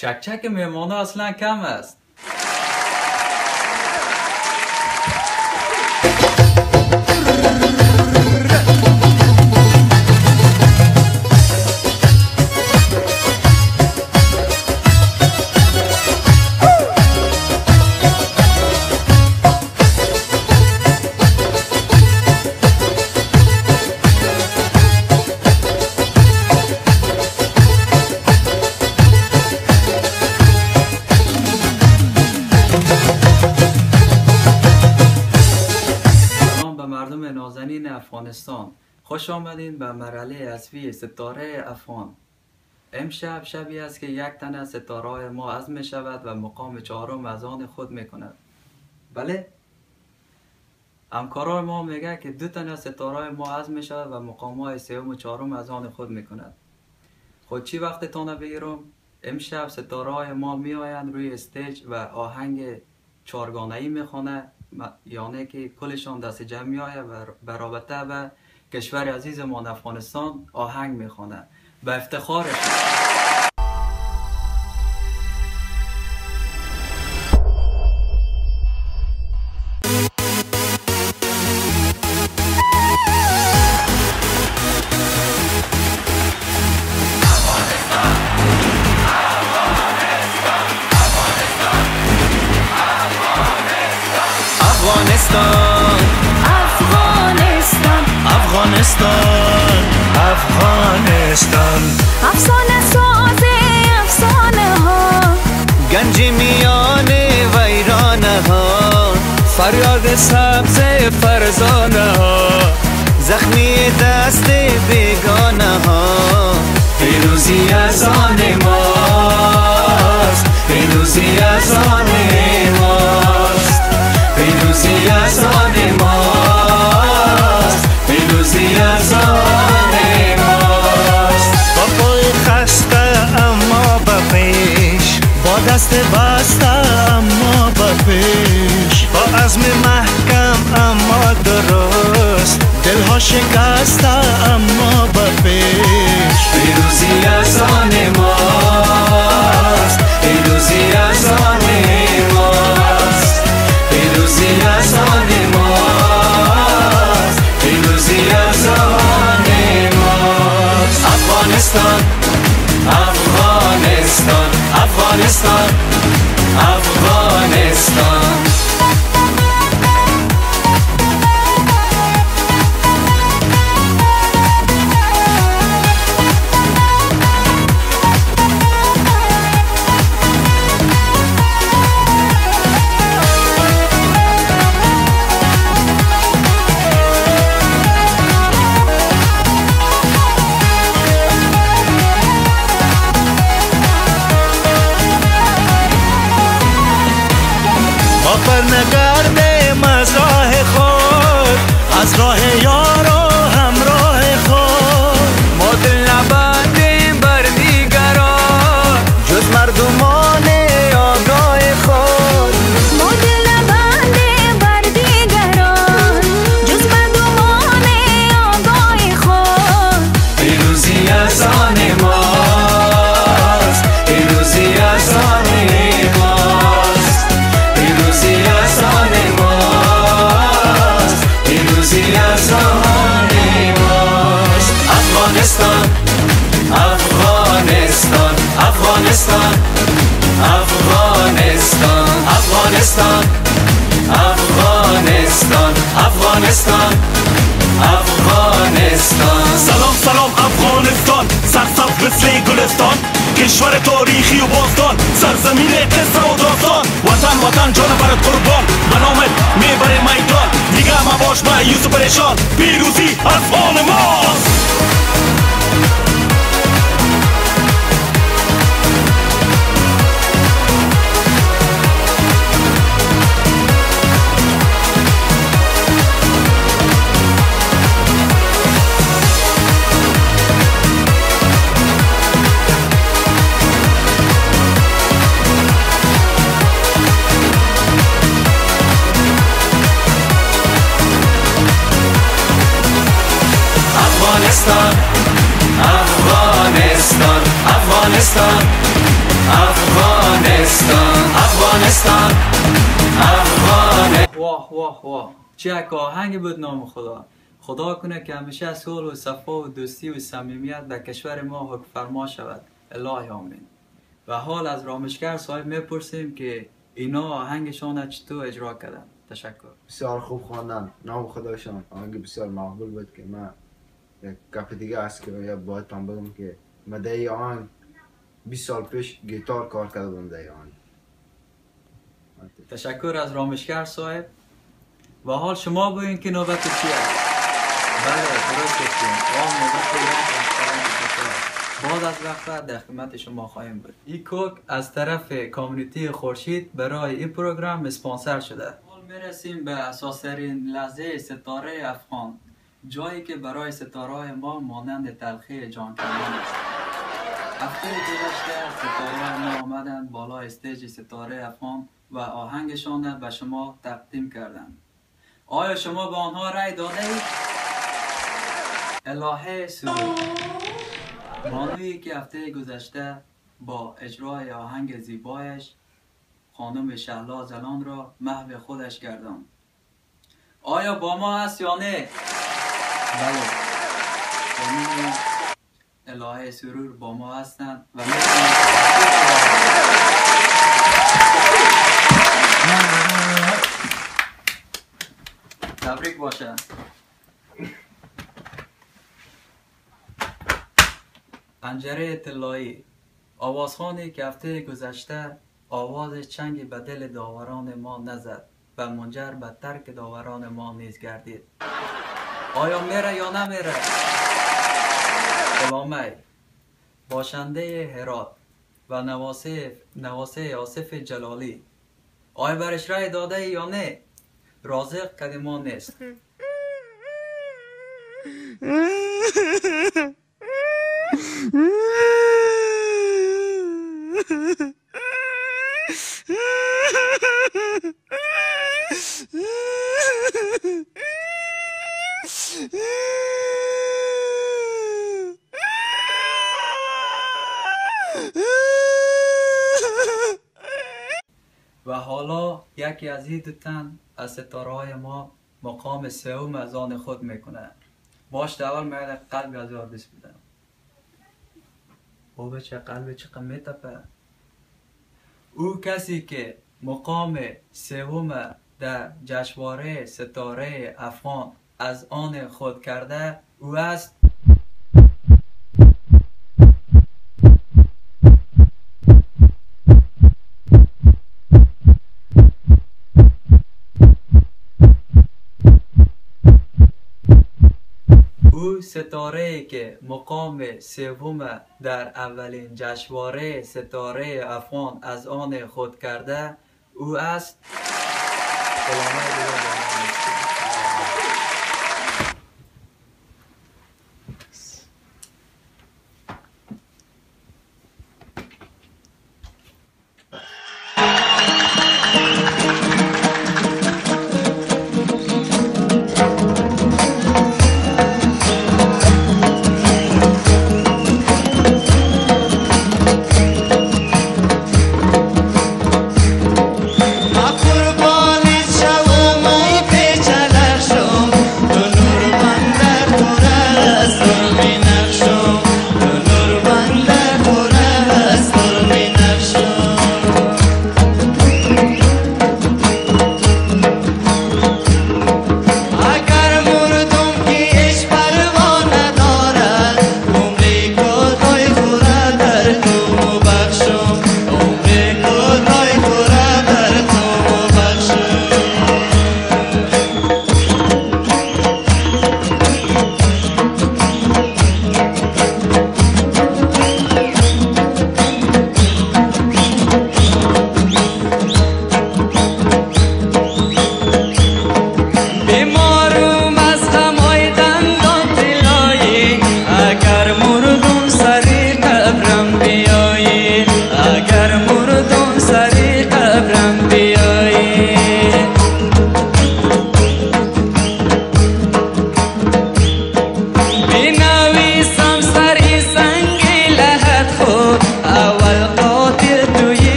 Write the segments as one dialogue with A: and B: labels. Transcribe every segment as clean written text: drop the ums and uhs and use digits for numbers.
A: چک چک مهمانه اصلا کم است. نازنین افغانستان، خوش آمدین به مرحله اصلی ستاره افغان. امشب شبی است که یک تن از ستاره ما عزم می شود و مقام چهارم از آن خود می کند. بله، همکارای ما میگه که 2 تن از ستاره ما عزم می شود و مقام های سوم و چهارم از آن خود می کند. خود چی وقت تانه بگیرم؟ امشب ستاره های ما می آیند روی استیج و آهنگ 4گانه‌ای می خوانه، یعنی که کلشان دست جمع می آید و برابطه به کشور عزیزمان افغانستان آهنگ می خوانه به افتخارش.
B: افغانستان افغانستان افغانستان افغانستان، افسانه ساز افسانه ها، گنج میان ویرانه ها، فریاد سبز فرزانه ها، زخمی دست بیگانه ها. پیروزی از آن ماست، پیروزی از آن ماست، پیروزی از آن ماست، پیروزی از آن ماست. با پای خسته اما به پیش، با دست بسته اما به پیش، با عزم محکم اما درست، دلها شکسته اما به پیش. پیروزی از آن ماست، پیروزی از آن ماست، پیروزی از آن ماست، پیروزی از آن ماست. افغانستان افغانستان افغانستان افغانستان. برنگردیم از راه خود، از راه یار و همراه خود. ما دل نبندیم بر دیگران، جز مردمان آگاه خود. ما دل نبندیم بر دیگران، جز مردمان آگاه خود. پیروزی از آن ماست، پیروزی از آن ماست، پیروزی از آن ماست، پیروزی از آن ماست. افغانستان افغانستان افغانستان افغانستان افغانستان افغانستان افغانستان افغانستان.
C: سلام سلام افغانستان، سرسبز مثل گلستان، کشور تاریخی و باستان، سرزمین قصه و داستان. وطن وطن جان برات قربان، به نامت میبره میدان، دیگه مباش مایوس و پریشان. پیروزی از آن ماست.
B: Afghanistan, Afghanistan, Afghanistan, افغانستان افغانستان افغانستان.
A: واه واه واه، چه یک آهنگ بود نام خدا. خدا کنه که همیشه صلح و صفا و دوستی و صمیمیت در کشور ما حکم فرما شود. الهی آمین. و حال از رامشگر صاحب میپرسیم که اینا آهنگشان چطور اجرا کردن. تشکر.
D: بسیار خوب خواندن، نام خدایشان آهنگ بسیار مقبول بود که من یک گپ دیگه است که باید هم بگم که من در این آهنگ 20 سال پیش گیتار کار کرده بودم در این آهنگ.
A: تشکر از رامشگر صاحب. و حال شما بگوین که نوبت چیه؟ بله درست گفتین. نوبت بعد از وقت در خدمت شما خواهیم بود. این کوک از طرف کامیونیتی خورشید برای این پروگرام اسپانسر شده. حال میرسیم به اساس‌ترین لحظه ستاره افغان، جایی که برای ستاره ما مانند تلخی جان کندن است. هفته گذشته ستاره ما آمدن بالا استیج ستاره افغان و آهنگشان به شما تقدیم کردند. آیا شما به آنها رأی داده اید؟ الهه سرود، بانویی که هفته گذشته با اجرای آهنگ زیبایش خانم شهلا زلان را محو خودش گرداند. آیا با ما هست یا نه؟ بله، خانم الهه سرور با ما هستند و تبریک باشه. پنجره اطلاعی، آوازخوانی که هفته گذشته آواز چنگی به دل داوران ما نزد و منجر به ترک داوران ما نیز گردید. آیا میره یا نمیره؟ غلامی، باشنده هرات و نواسه آصف جلالی، آیا برش رای داده یا نه؟ رازق کدمان نیست. و حالا یکی از این دو تن از ستاره‌های ما مقام سوم از آن خود میکنه. باش اول میاد قلب از یاد بس بدم. او بچه قلب چقدر میتپه. او کسی که مقام سوم در جشنواره ستاره افغان از آن خود کرده او است ستاره‌ای که مقام سوم در اولین جشنواره ستاره افغان از آن خود کرده او است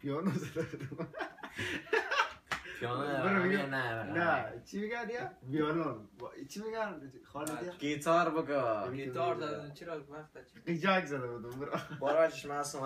D: پیانو زده بودم.
E: پیانو
D: برو بگو.
E: نه
D: چی میگن یا؟ ویولون. چی میگن خالد؟
E: گیتار بگو.
A: گیتار زدن چرا وقت چی؟
D: قیجاک زده بودم برو.
E: باراش مثلا